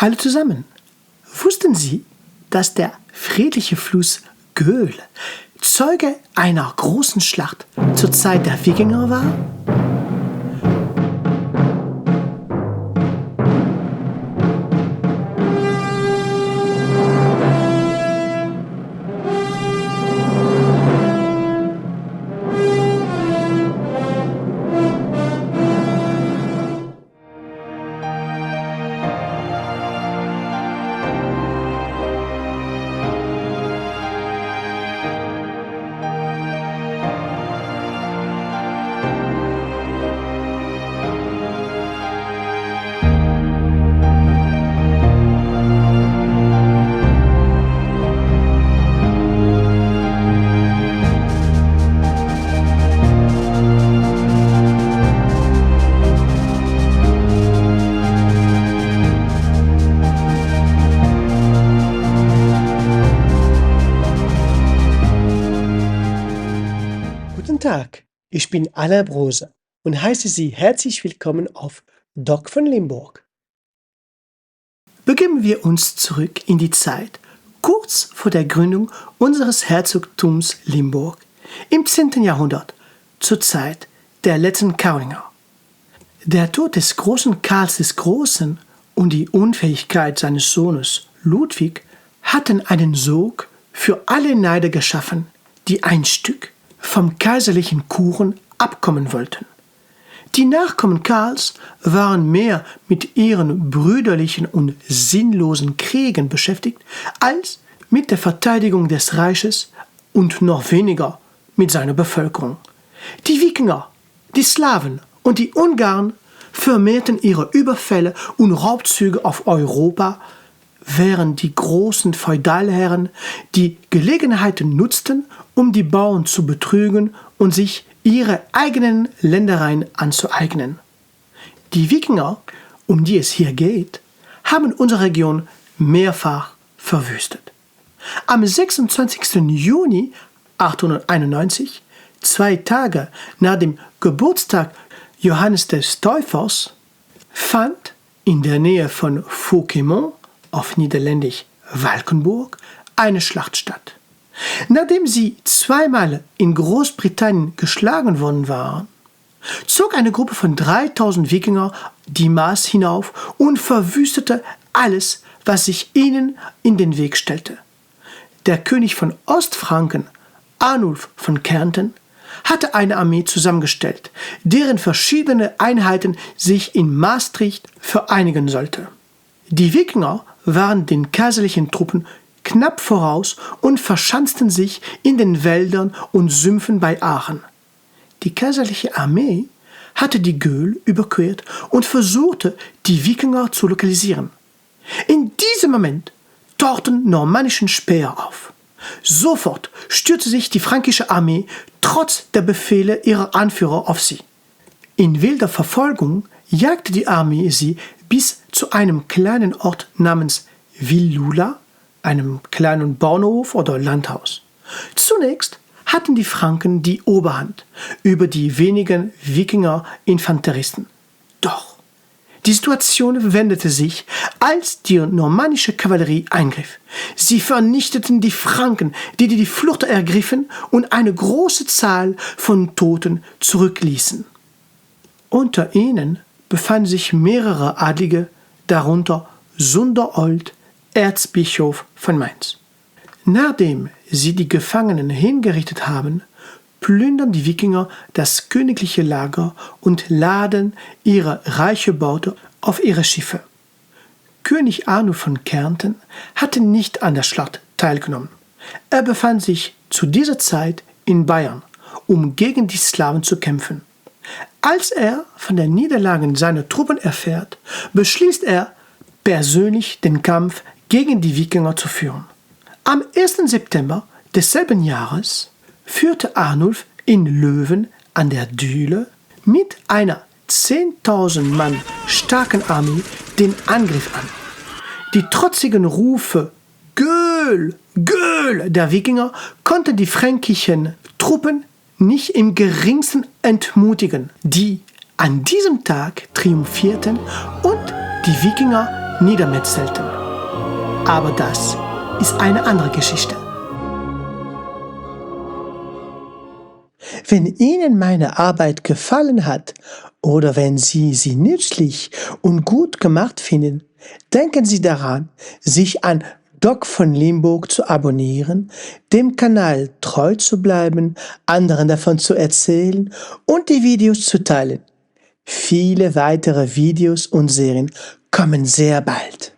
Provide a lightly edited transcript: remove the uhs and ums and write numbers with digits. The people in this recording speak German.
Hallo zusammen. Wussten Sie, dass der friedliche Fluss Göl Zeuge einer großen Schlacht zur Zeit der Wikinger war? Guten Tag, ich bin Alain Brose und heiße Sie herzlich willkommen auf Doc von Limburg. Begeben wir uns zurück in die Zeit, kurz vor der Gründung unseres Herzogtums Limburg im 10. Jahrhundert, zur Zeit der letzten Karolinger. Der Tod des großen Karls des Großen und die Unfähigkeit seines Sohnes Ludwig hatten einen Sog für alle Neider geschaffen, die ein Stück vom kaiserlichen Kuchen abkommen wollten. Die Nachkommen Karls waren mehr mit ihren brüderlichen und sinnlosen Kriegen beschäftigt, als mit der Verteidigung des Reiches und noch weniger mit seiner Bevölkerung. Die Wikinger, die Slawen und die Ungarn vermehrten ihre Überfälle und Raubzüge auf Europa, während die großen Feudalherren die Gelegenheiten nutzten, um die Bauern zu betrügen und sich ihre eigenen Ländereien anzueignen. Die Wikinger, um die es hier geht, haben unsere Region mehrfach verwüstet. Am 26. Juni 891, 2 Tage nach dem Geburtstag Johannes des Täufers, fand in der Nähe von Fauquemont, auf Niederländisch Valkenburg, eine Schlacht statt. Nachdem sie zweimal in Großbritannien geschlagen worden waren, zog eine Gruppe von 3000 Wikinger die Maas hinauf und verwüstete alles, was sich ihnen in den Weg stellte. Der König von Ostfranken, Arnulf von Kärnten, hatte eine Armee zusammengestellt, deren verschiedene Einheiten sich in Maastricht vereinigen sollte. Die Wikinger waren den kaiserlichen Truppen knapp voraus und verschanzten sich in den Wäldern und Sümpfen bei Aachen. Die kaiserliche Armee hatte die Göl überquert und versuchte, die Wikinger zu lokalisieren. In diesem Moment tauchten normannischen Späher auf. Sofort stürzte sich die fränkische Armee trotz der Befehle ihrer Anführer auf sie. In wilder Verfolgung jagte die Armee sie bis zu einem kleinen Ort namens Villula, einem kleinen Bauernhof oder Landhaus. Zunächst hatten die Franken die Oberhand über die wenigen Wikinger-Infanteristen. Doch die Situation wendete sich, als die normannische Kavallerie eingriff. Sie vernichteten die Franken, die die Flucht ergriffen und eine große Zahl von Toten zurückließen. Unter ihnen befanden sich mehrere Adlige, darunter Sunderold, Erzbischof von Mainz. Nachdem sie die Gefangenen hingerichtet haben, plündern die Wikinger das königliche Lager und laden ihre reiche Beute auf ihre Schiffe. König Arnulf von Kärnten hatte nicht an der Schlacht teilgenommen. Er befand sich zu dieser Zeit in Bayern, um gegen die Slawen zu kämpfen. Als er von der Niederlage seiner Truppen erfährt, beschließt er, persönlich den Kampf gegen die Wikinger zu führen. Am 1. September desselben Jahres führte Arnulf in Löwen an der Düle mit einer 10.000 Mann starken Armee den Angriff an. Die trotzigen Rufe »Göl! Göl!« der Wikinger konnten die fränkischen Truppen nicht im geringsten entmutigen, die an diesem Tag triumphierten und die Wikinger niedermetzelten. Aber das ist eine andere Geschichte. Wenn Ihnen meine Arbeit gefallen hat oder wenn Sie sie nützlich und gut gemacht finden, denken Sie daran, sich an Doc von Limburg zu abonnieren, dem Kanal treu zu bleiben, anderen davon zu erzählen und die Videos zu teilen. Viele weitere Videos und Serien kommen sehr bald.